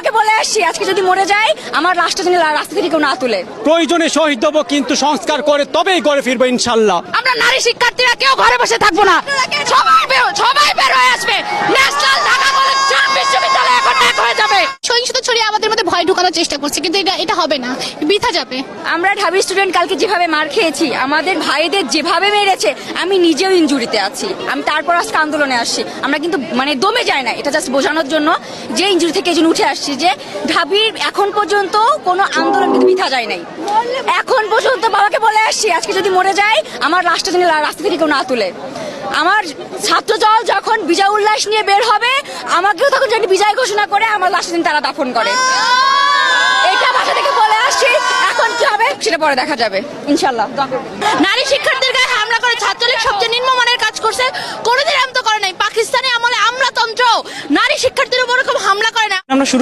বাবাকে বলে আসছি আজকে যদি মরে যায় আমার লাশটা যেন রাস্তা থেকে কেউ না তুলে। প্রয়োজনে শহীদ হবো, কিন্তু সংস্কার করে তবেই ঘরে ফিরবো ইনশাল্লাহ। আমরা নারী শিক্ষার্থীরা কেউ ঘরে বসে থাকবো না, সবাই বের হয়ে আসবে। ন্যাশনাল ঢাকা কলেজ বিশ্ববিদ্যালয় এখন এক হয়ে যাবে। সহিংসতা ছড়িয়ে আমাদের মধ্যে ভয় ঢোকানোর চেষ্টা করছে, কিন্তু এটা হবে না, বৃথা যাবে। আমরা ঢাবি স্টুডেন্ট কালকে যেভাবে মার খেয়েছি, আমাদের ভাইদের যেভাবে মেরেছে, আমি নিজেও ইনজুরিতে আছি। আমি তারপর আজকে আন্দোলনে আসছি। আমরা কিন্তু দমে যায় না, এটা জাস্ট বোঝানোর জন্য যে ইনজুরি থেকে এই জন্য উঠে আসছি যে ঢাবির এখন পর্যন্ত কোনো আন্দোলন কিন্তু বৃথা যায় নাই। এখন পর্যন্ত বাবাকে বলে আসছি আজকে যদি মরে যায় আমার লাশটা যেন রাস্তা থেকে কেউ না তুলে। আমার ছাত্র দল যখন বিজয় উল্লাস নিয়ে বের হবে, আমাকেও তখন যেন বিজয় ঘোষণা করে আমার লাশটা যেন তারা দাফন করে। এটা বাসা থেকে বলে আসছি, এখন কি হবে সেটা পরে দেখা যাবে ইনশাল্লাহ। নারী শিক্ষার্থীর গায়ে হামলা করে ছাত্রলীগ সবচেয়ে নিম্নমানের কাজ করছে, কোনোদিন এমন তো করে নাই। পাকিস্তানি আমলে আমলাতন্ত্র নারী শিক্ষার্থীর উপর এরকম হামলা করে না। আমরা শুরু